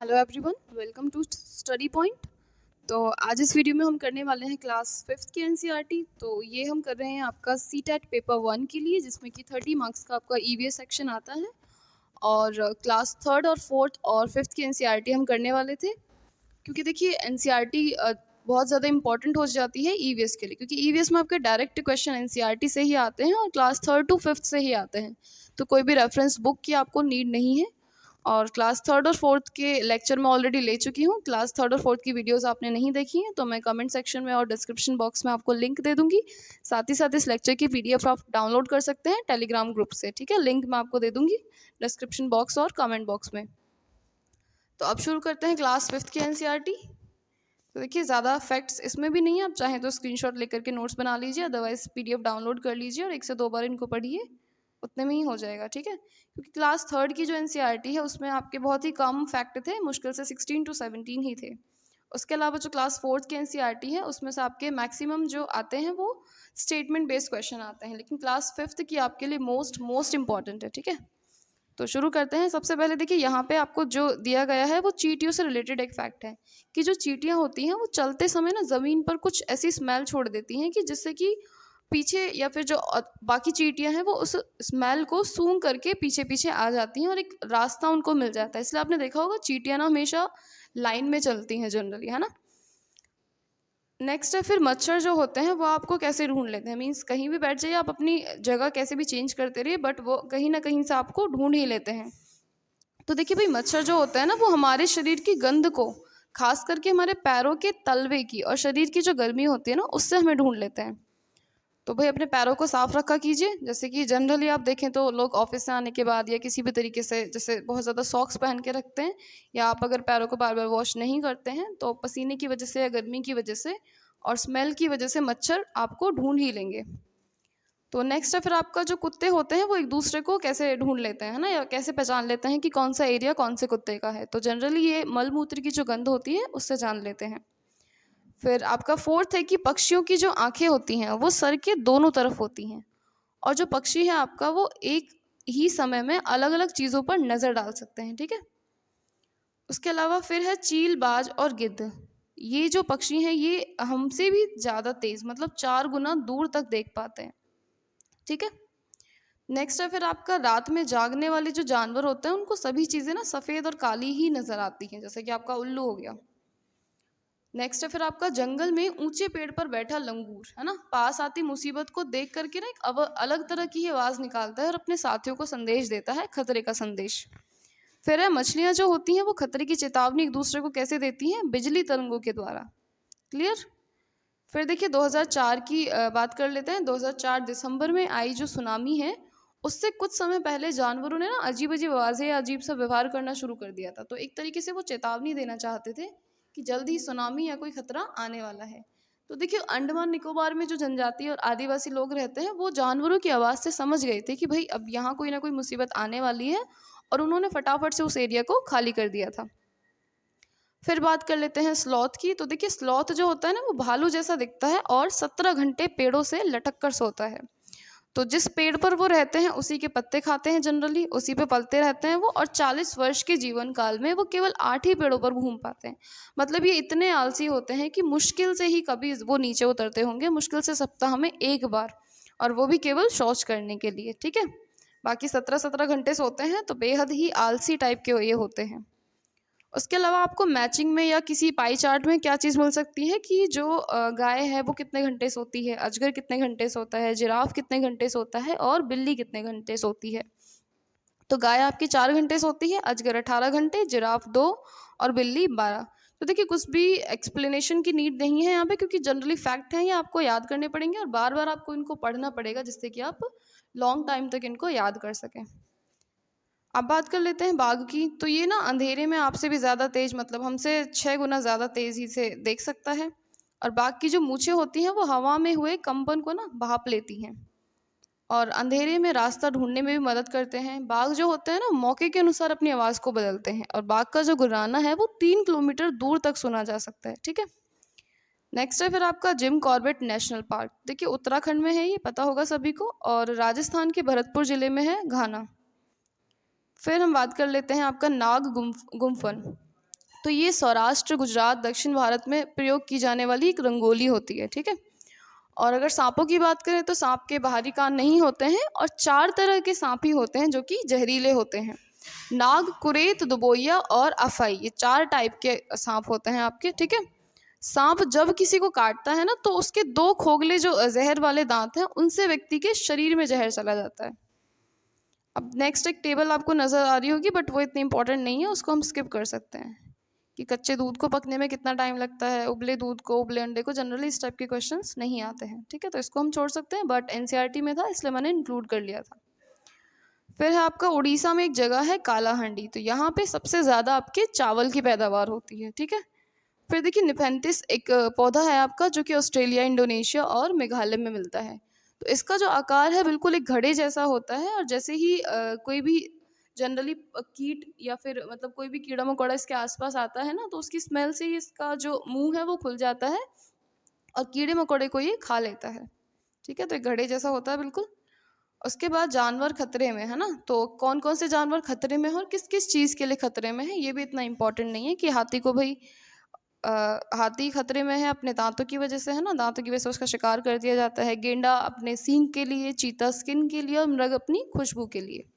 Hello everyone, welcome to Study Point. तो आज इस वीडियो में हम करने वाले हैं क्लास 5th की एनसीईआरटी। तो ये हम कर रहे हैं आपका सीटेट पेपर 1 के लिए, जिसमें कि 30 मार्क्स का आपका ईवीएस सेक्शन आता है। और क्लास 3rd और 4th और 5th की एनसीईआरटी हम करने वाले थे, क्योंकि देखिए एनसीईआरटी बहुत ज़्यादा इंपॉर्टेंट हो जाती है ईवीएस के लिए, क्योंकि ईवीएस में आपके डायरेक्ट क्वेश्चन एनसीईआरटी से ही आते हैं और क्लास 3rd to 5th से ही आते हैं। तो कोई भी रेफरेंस बुक की आपको नीड नहीं है। और क्लास 3rd और 4th के लेक्चर मैं ऑलरेडी ले चुकी हूँ। क्लास 3rd और 4th की वीडियोस आपने नहीं देखी हैं तो मैं कमेंट सेक्शन में और डिस्क्रिप्शन बॉक्स में आपको लिंक दे दूँगी। साथ ही साथ इस लेक्चर की पीडीएफ आप डाउनलोड कर सकते हैं टेलीग्राम ग्रुप से, ठीक है। लिंक मैं आपको दे दूँगी डिस्क्रिप्शन बॉक्स और कमेंट बॉक्स में। तो अब शुरू करते हैं क्लास 5th की एनसीईआरटी। तो देखिए ज़्यादा फैक्ट्स इसमें भी नहीं है, आप चाहें तो स्क्रीनशॉट लेकर के नोट्स बना लीजिए, अदरवाइज पीडीएफ डाउनलोड कर लीजिए और 1 से 2 बार इनको पढ़िए, उतने में ही हो जाएगा, ठीक है। क्योंकि क्लास 3rd की जो एनसीईआरटी है उसमें आपके बहुत ही कम फैक्ट थे, मुश्किल से 16 to 17 ही थे। उसके अलावा जो क्लास 4th की एनसीईआरटी है उसमें से आपके मैक्सिमम जो आते हैं वो स्टेटमेंट बेस्ड क्वेश्चन आते हैं, लेकिन क्लास 5th की आपके लिए मोस्ट इंपॉर्टेंट है, ठीक है। तो शुरू करते हैं। सबसे पहले देखिए यहाँ पे आपको जो दिया गया है वो चींटियों से रिलेटेड एक फैक्ट है कि जो चींटियाँ होती हैं वो चलते समय ना ज़मीन पर कुछ ऐसी स्मेल छोड़ देती हैं कि जिससे कि पीछे या फिर जो बाकी चींटियाँ हैं वो उस स्मेल को सूंघ करके पीछे पीछे आ जाती हैं और एक रास्ता उनको मिल जाता है। इसलिए आपने देखा होगा चींटियाँ ना हमेशा लाइन में चलती हैं जनरली, है ना। नेक्स्ट है फिर मच्छर जो होते हैं वो आपको कैसे ढूंढ लेते हैं। मीन्स कहीं भी बैठ जाइए आप, अपनी जगह कैसे भी चेंज करते रहिए, बट वो कहीं ना कहीं से आपको ढूंढ ही लेते हैं। तो देखिए भाई, मच्छर जो होता है ना वो हमारे शरीर की गंध को, खास करके हमारे पैरों के तलवे की और शरीर की जो गर्मी होती है ना उससे हमें ढूंढ लेते हैं। तो भाई अपने पैरों को साफ रखा कीजिए। जैसे कि जनरली आप देखें तो लोग ऑफिस से आने के बाद या किसी भी तरीके से जैसे बहुत ज़्यादा सॉक्स पहन के रखते हैं, या आप अगर पैरों को बार बार वॉश नहीं करते हैं तो पसीने की वजह से या गर्मी की वजह से और स्मेल की वजह से मच्छर आपको ढूंढ ही लेंगे। तो नेक्स्ट है फिर आपका जो कुत्ते होते हैं वो एक दूसरे को कैसे ढूंढ लेते हैं, है ना, या कैसे पहचान लेते हैं कि कौन सा एरिया कौन से कुत्ते का है। तो जनरली ये मल मूत्र की जो गंध होती है उससे जान लेते हैं। फिर आपका 4th है कि पक्षियों की जो आंखें होती हैं वो सर के दोनों तरफ होती हैं, और जो पक्षी है आपका वो एक ही समय में अलग अलग चीज़ों पर नज़र डाल सकते हैं, ठीक है। उसके अलावा फिर है चील, बाज और गिद्ध। ये जो पक्षी हैं ये हमसे भी ज़्यादा तेज़, मतलब 4 गुना दूर तक देख पाते हैं, ठीक है। नेक्स्ट है फिर आपका रात में जागने वाले जो जानवर होते हैं उनको सभी चीज़ें ना सफ़ेद और काली ही नज़र आती हैं, जैसे कि आपका उल्लू हो गया। नेक्स्ट है फिर आपका जंगल में ऊंचे पेड़ पर बैठा लंगूर, है ना, पास आती मुसीबत को देख करके ना एक अलग तरह की ही आवाज़ निकालता है और अपने साथियों को संदेश देता है, खतरे का संदेश। फिर है मछलियाँ जो होती हैं वो खतरे की चेतावनी एक दूसरे को कैसे देती हैं, बिजली तरंगों के द्वारा। क्लियर। फिर देखिए 2004 की बात कर लेते हैं। 2004 दिसंबर में आई जो सुनामी है उससे कुछ समय पहले जानवरों ने ना अजीब अजीब आवाज़ें या अजीब सा व्यवहार करना शुरू कर दिया था। तो एक तरीके से वो चेतावनी देना चाहते थे कि जल्द ही सुनामी या कोई खतरा आने वाला है। तो देखिए अंडमान निकोबार में जो जनजाति और आदिवासी लोग रहते हैं वो जानवरों की आवाज़ से समझ गए थे कि भाई अब यहाँ कोई ना कोई मुसीबत आने वाली है, और उन्होंने फटाफट से उस एरिया को खाली कर दिया था। फिर बात कर लेते हैं स्लॉथ की। तो देखिए स्लॉथ जो होता है ना वो भालू जैसा दिखता है और 17 घंटे पेड़ों से लटक कर सोता है। तो जिस पेड़ पर वो रहते हैं उसी के पत्ते खाते हैं, जनरली उसी पे पलते रहते हैं वो, और 40 वर्ष के जीवन काल में वो केवल 8 ही पेड़ों पर घूम पाते हैं। मतलब ये इतने आलसी होते हैं कि मुश्किल से ही कभी वो नीचे उतरते होंगे, मुश्किल से सप्ताह में एक बार, और वो भी केवल शौच करने के लिए, ठीक है। बाकी 17-17 घंटे सोते हैं, तो बेहद ही आलसी टाइप के ये होते हैं। उसके अलावा आपको मैचिंग में या किसी पाई चार्ट में क्या चीज़ मिल सकती है कि जो गाय है वो कितने घंटे सोती है, अजगर कितने घंटे सोता है, जिराफ कितने घंटे सोता है और बिल्ली कितने घंटे सोती है। तो गाय आपकी 4 घंटे सोती है, अजगर 18 घंटे, जिराफ 2 और बिल्ली 12। तो देखिए कुछ भी एक्सप्लेनेशन की नीड नहीं है यहाँ पे, क्योंकि जनरली फैक्ट हैं, ये आपको याद करने पड़ेंगे और बार बार आपको इनको पढ़ना पड़ेगा जिससे कि आप लॉन्ग टाइम तक इनको याद कर सकें। अब बात कर लेते हैं बाघ की। तो ये ना अंधेरे में आपसे भी ज़्यादा तेज, मतलब हमसे 6 गुना ज़्यादा तेज़ी से देख सकता है, और बाघ की जो मूछें होती हैं वो हवा में हुए कंपन को ना भाप लेती हैं और अंधेरे में रास्ता ढूंढने में भी मदद करते हैं। बाघ जो होते हैं ना मौके के अनुसार अपनी आवाज़ को बदलते हैं, और बाघ का जो गुर्राना है वो 3 किलोमीटर दूर तक सुना जा सकता है, ठीक है। नेक्स्ट है फिर आपका जिम कॉर्बेट नेशनल पार्क। देखिए उत्तराखंड में है, ये पता होगा सभी को, और राजस्थान के भरतपुर जिले में है, घाना। फिर हम बात कर लेते हैं आपका नाग गुम्फन। तो ये सौराष्ट्र, गुजरात, दक्षिण भारत में प्रयोग की जाने वाली एक रंगोली होती है, ठीक है। और अगर सांपों की बात करें तो सांप के बाहरी कान नहीं होते हैं और 4 तरह के सांप ही होते हैं जो कि जहरीले होते हैं। नाग, कुरेत, दुबोइया और अफाई, ये 4 टाइप के सांप होते हैं आपके, ठीक है। सांप जब किसी को काटता है ना तो उसके 2 खोखले जो जहर वाले दांत हैं उनसे व्यक्ति के शरीर में जहर चला जाता है। अब नेक्स्ट एक टेबल आपको नज़र आ रही होगी बट वो इतनी इंपॉर्टेंट नहीं है, उसको हम स्किप कर सकते हैं कि कच्चे दूध को पकने में कितना टाइम लगता है, उबले दूध को, उबले अंडे को, जनरली इस टाइप के क्वेश्चंस नहीं आते हैं, ठीक है। तो इसको हम छोड़ सकते हैं बट एनसीईआरटी में था इसलिए मैंने इंक्लूड कर लिया था। फिर है आपका उड़ीसा में एक जगह है कालाहांडी, तो यहाँ पे सबसे ज़्यादा आपके चावल की पैदावार होती है, ठीक है। फिर देखिए निफेंथिस एक पौधा है आपका जो कि ऑस्ट्रेलिया, इंडोनेशिया और मेघालय में मिलता है। तो इसका जो आकार है बिल्कुल एक घड़े जैसा होता है और जैसे ही कोई भी जनरली कीट या फिर मतलब कोई भी कीड़ा मकोड़ा इसके आसपास आता है ना तो उसकी स्मेल से ही इसका जो मुंह है वो खुल जाता है और कीड़े मकोड़े को ये खा लेता है, ठीक है। तो एक घड़े जैसा होता है बिल्कुल। उसके बाद जानवर खतरे में है ना, तो कौन कौन से जानवर खतरे में है और किस किस चीज़ के लिए खतरे में है ये भी इतना इम्पोर्टेंट नहीं है कि हाथी को भाई हाथी खतरे में है अपने दांतों की वजह से, है ना, दांतों की वजह से उसका शिकार कर दिया जाता है। गेंडा अपने सींग के लिए, चीता स्किन के लिए और मृग अपनी खुशबू के लिए।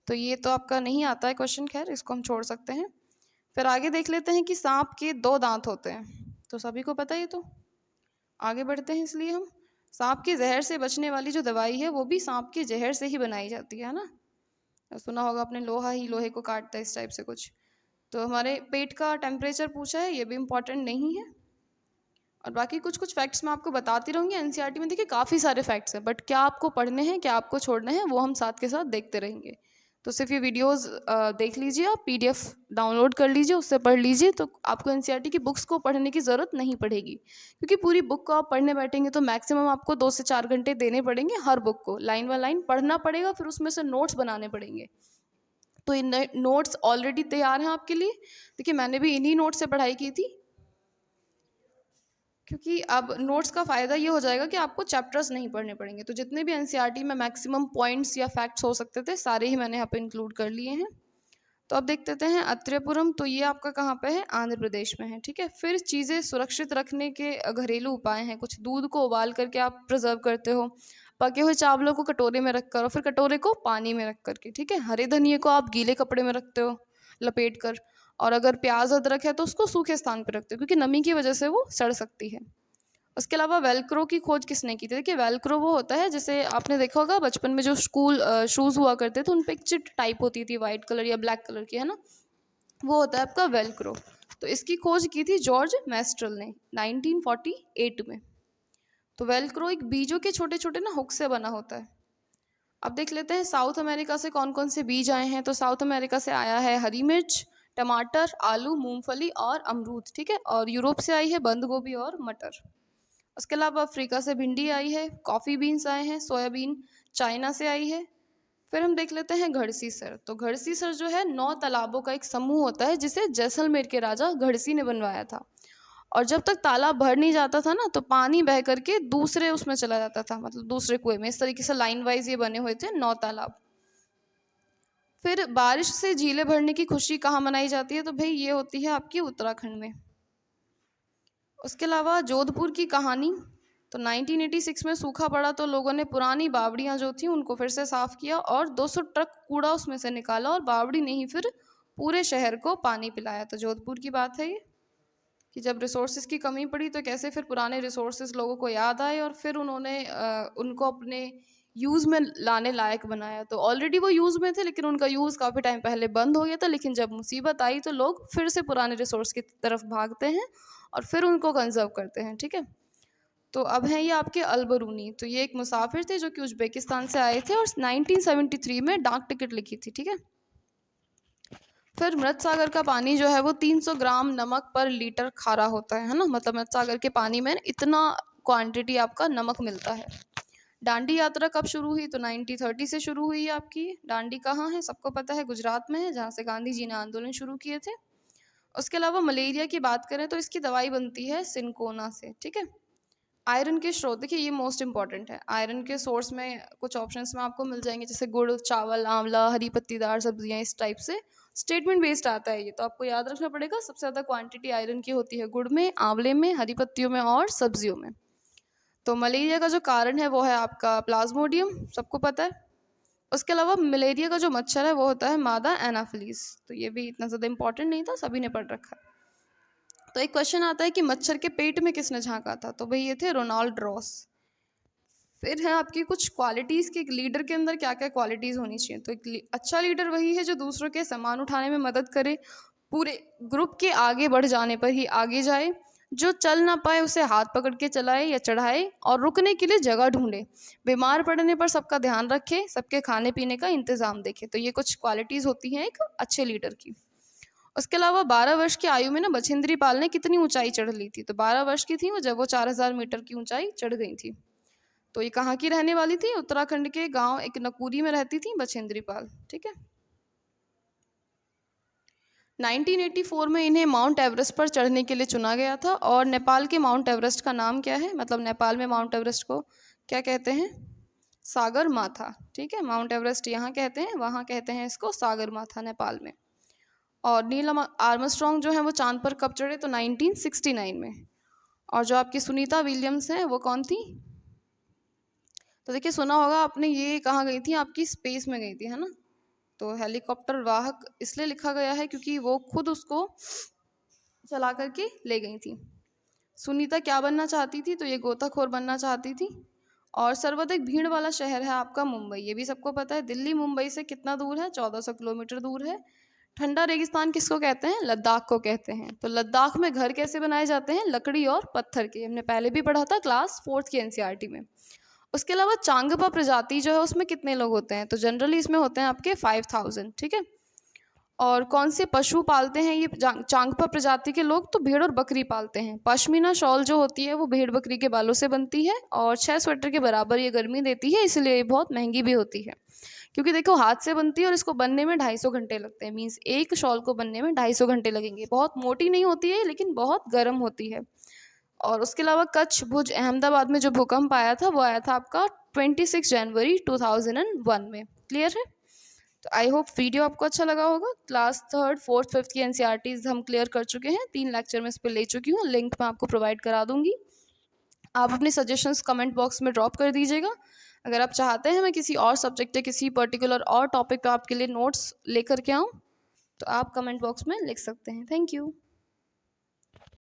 तो ये तो आपका नहीं आता है क्वेश्चन, खैर इसको हम छोड़ सकते हैं। फिर आगे देख लेते हैं कि सांप के 2 दांत होते हैं, तो सभी को पता है ये तो। आगे बढ़ते हैं, इसलिए हम सांप के जहर से बचने वाली जो दवाई है वो भी सांप के जहर से ही बनाई जाती है ना। सुना होगा आपने लोहा ही लोहे को काटता है, इस टाइप से कुछ। तो हमारे पेट का टेम्परेचर पूछा है, ये भी इम्पॉर्टेंट नहीं है। और बाकी कुछ कुछ फैक्ट्स मैं आपको बताती रहूँगी। एनसीईआरटी में देखिए काफ़ी सारे फैक्ट्स हैं बट क्या आपको पढ़ने हैं क्या आपको छोड़ने हैं वो हम साथ के साथ देखते रहेंगे। तो सिर्फ ये वीडियोस देख लीजिए, आप पीडीएफ डाउनलोड कर लीजिए, उससे पढ़ लीजिए, तो आपको एनसीईआरटी की बुक्स को पढ़ने की ज़रूरत नहीं पड़ेगी। क्योंकि पूरी बुक को आप पढ़ने बैठेंगे तो मैक्सिमम आपको 2 से 4 घंटे देने पड़ेंगे हर बुक को, लाइन बाय लाइन पढ़ना पड़ेगा, फिर उसमें से नोट्स बनाने पड़ेंगे। तो इन नोट्स ऑलरेडी तैयार हैं आपके लिए। देखिए मैंने भी इन्हीं नोट्स से पढ़ाई की थी, क्योंकि अब नोट्स का फ़ायदा ये हो जाएगा कि आपको चैप्टर्स नहीं पढ़ने पड़ेंगे। तो जितने भी एनसीईआरटी में मैक्सिमम पॉइंट्स या फैक्ट्स हो सकते थे सारे ही मैंने यहाँ पे इंक्लूड कर लिए हैं। तो अब देख लेते हैं अत्रेपुरम, तो ये आपका कहाँ पे है, आंध्र प्रदेश में है, ठीक है। फिर चीज़ें सुरक्षित रखने के घरेलू उपाय हैं। कुछ दूध को उबाल करके आप प्रिजर्व करते हो, पके हुए चावलों को कटोरे में रख कर और फिर कटोरे को पानी में रख करके, ठीक है। हरे धनिए को आप गीले कपड़े में रखते हो लपेट कर, और अगर प्याज अदरक है तो उसको सूखे स्थान पर रखते हो क्योंकि नमी की वजह से वो सड़ सकती है। उसके अलावा वेलक्रो की खोज किसने की थी? देखिए वेलक्रो वो होता है, जैसे आपने देखा होगा बचपन में जो स्कूल शूज़ हुआ करते थे उन पे एक चिट टाइप होती थी वाइट कलर या ब्लैक कलर की, है ना, वो होता है आपका वेलक्रो। तो इसकी खोज की थी जॉर्ज मैस्ट्रल ने 1948 में। तो वेलक्रो एक बीजों के छोटे छोटे ना हुक से बना होता है। अब देख लेते हैं साउथ अमेरिका से कौन कौन से बीज आए हैं। तो साउथ अमेरिका से आया है हरी मिर्च, टमाटर, आलू, मूंगफली और अमरूद, ठीक है। और यूरोप से आई है बंद गोभी और मटर। उसके अलावा अफ्रीका से भिंडी आई है, कॉफ़ी बीन्स आए हैं, सोयाबीन चाइना से आई है। फिर हम देख लेते हैं घड़सी सर। तो घड़सी सर जो है 9 तालाबों का एक समूह होता है जिसे जैसलमेर के राजा घड़सी ने बनवाया था। और जब तक तालाब भर नहीं जाता था ना तो पानी बह करके दूसरे उसमें चला जाता था, मतलब दूसरे कुएं में। इस तरीके से लाइन वाइज ये बने हुए थे 9 तालाब। फिर बारिश से झीलें भरने की खुशी कहाँ मनाई जाती है? तो भाई ये होती है आपकी उत्तराखंड में। उसके अलावा जोधपुर की कहानी, तो 1986 में सूखा पड़ा तो लोगों ने पुरानी बावड़ियाँ जो थी उनको फिर से साफ़ किया और 200 ट्रक कूड़ा उसमें से निकाला और बावड़ी ने ही फिर पूरे शहर को पानी पिलाया। तो जोधपुर की बात है ये कि जब रिसोर्सेज की कमी पड़ी तो कैसे फिर पुराने रिसोर्सेज लोगों को याद आए और फिर उन्होंने उनको अपने यूज़ में लाने लायक बनाया। तो ऑलरेडी वो यूज़ में थे लेकिन उनका यूज़ काफ़ी टाइम पहले बंद हो गया था, लेकिन जब मुसीबत आई तो लोग फिर से पुराने रिसोर्स की तरफ भागते हैं और फिर उनको कंजर्व करते हैं, ठीक है। तो अब हैं ये आपके अलबरूनी। तो ये एक मुसाफिर थे जो कि उज़्बेकिस्तान से आए थे और 1973 में डाक टिकट लिखी थी, ठीक है। फिर मृत सागर का पानी जो है वो 300 ग्राम नमक पर लीटर खारा होता है ना, मतलब मृत सागर के पानी में इतना क्वांटिटी आपका नमक मिलता है। डांडी यात्रा कब शुरू हुई? तो 1930 से शुरू हुई है आपकी। डांडी कहाँ है? सबको पता है, गुजरात में है, जहाँ से गांधी जी ने आंदोलन शुरू किए थे। उसके अलावा मलेरिया की बात करें तो इसकी दवाई बनती है सिनकोना से, ठीक है। आयरन के स्रोत, देखिए ये मोस्ट इंपॉर्टेंट है। आयरन के सोर्स में कुछ ऑप्शंस में आपको मिल जाएंगे जैसे गुड़, चावल, आंवला, हरी पत्तीदार सब्जियां, इस टाइप से। स्टेटमेंट बेस्ड आता है ये, तो आपको याद रखना पड़ेगा। सबसे ज़्यादा क्वांटिटी आयरन की होती है गुड़ में, आंवले में, हरी पत्तियों में और सब्जियों में। तो मलेरिया का जो कारण है वो है आपका प्लाज्मोडियम, सबको पता है। उसके अलावा मलेरिया का जो मच्छर है वो होता है मादा एनाफिलीज, तो ये भी इतना ज़्यादा इंपॉर्टेंट नहीं था, सभी ने पढ़ रखा है। तो एक क्वेश्चन आता है कि मच्छर के पेट में किसने झांका था, तो भाई ये थे रोनाल्ड रॉस। फिर है आपकी कुछ क्वालिटीज़ कि एक लीडर के अंदर क्या क्या क्वालिटीज़ होनी चाहिए। तो एक अच्छा लीडर वही है जो दूसरों के सामान उठाने में मदद करे, पूरे ग्रुप के आगे बढ़ जाने पर ही आगे जाए, जो चल ना पाए उसे हाथ पकड़ के चलाए या चढ़ाए और रुकने के लिए जगह ढूंढे, बीमार पड़ने पर सबका ध्यान रखे, सबके खाने पीने का इंतज़ाम देखे। तो ये कुछ क्वालिटीज़ होती हैं एक अच्छे लीडर की। उसके अलावा 12 वर्ष की आयु में ना बछेंद्री पाल ने कितनी ऊंचाई चढ़ ली थी, तो 12 वर्ष की थी वो जब वो 4000 मीटर की ऊंचाई चढ़ गई थी। तो ये कहाँ की रहने वाली थी, उत्तराखंड के गांव एक नकुरी में रहती थी बछेंद्री पाल। ठीक है। 1984 में इन्हें माउंट एवरेस्ट पर चढ़ने के लिए चुना गया था। और नेपाल के माउंट एवरेस्ट का नाम क्या है, मतलब नेपाल में माउंट एवरेस्ट को क्या कहते हैं, सागर माथा। ठीक है, माउंट एवरेस्ट यहाँ कहते हैं, वहाँ कहते हैं इसको सागर माथा नेपाल में। और नील आर्मस्ट्रॉन्ग जो है वो चांद पर कब चढ़े, तो 1969 में। और जो आपकी सुनीता विलियम्स हैं वो कौन थी, तो देखिए सुना होगा आपने, ये कहाँ गई थी, आपकी स्पेस में गई थी, है ना। तो हेलीकॉप्टर वाहक इसलिए लिखा गया है क्योंकि वो खुद उसको चला करके ले गई थी। सुनीता क्या बनना चाहती थी, तो ये गोताखोर बनना चाहती थी। और सर्वाधिक भीड़ वाला शहर है आपका मुंबई, ये भी सबको पता है। दिल्ली मुंबई से कितना दूर है, 1400 किलोमीटर दूर है। ठंडा रेगिस्तान किसको कहते हैं, लद्दाख को कहते हैं। तो लद्दाख में घर कैसे बनाए जाते हैं, लकड़ी और पत्थर के, हमने पहले भी पढ़ा था क्लास 4th की एनसीईआरटी में। उसके अलावा चांगपा प्रजाति जो है उसमें कितने लोग होते हैं, तो जनरली इसमें होते हैं आपके 5000। ठीक है। और कौन से पशु पालते हैं ये चांगपा प्रजाति के लोग, तो भेड़ और बकरी पालते हैं। पश्मीना शॉल जो होती है वो भेड़ बकरी के बालों से बनती है और 6 स्वेटर के बराबर ये गर्मी देती है, इसलिए ये बहुत महंगी भी होती है। क्योंकि देखो हाथ से बनती है और इसको बनने में 250 घंटे लगते हैं, मीन्स एक शॉल को बनने में 250 घंटे लगेंगे। बहुत मोटी नहीं होती है लेकिन बहुत गर्म होती है। और उसके अलावा कच्छ भुज अहमदाबाद में जो भूकंप आया था वो आया था आपका 26 जनवरी 2001 में। क्लियर है। तो आई होप वीडियो आपको अच्छा लगा होगा। क्लास 3rd 4th 5th की एनसीईआरटीज हम क्लियर कर चुके हैं, 3 लेक्चर में इस पर ले चुकी हूँ, लिंक मैं आपको प्रोवाइड करा दूंगी। आप अपने सजेशंस कमेंट बॉक्स में ड्रॉप कर दीजिएगा। अगर आप चाहते हैं मैं किसी और सब्जेक्ट या किसी पर्टिकुलर और टॉपिक पे आपके लिए नोट्स लेकर के आऊँ तो आप कमेंट बॉक्स में लिख सकते हैं। Thank you.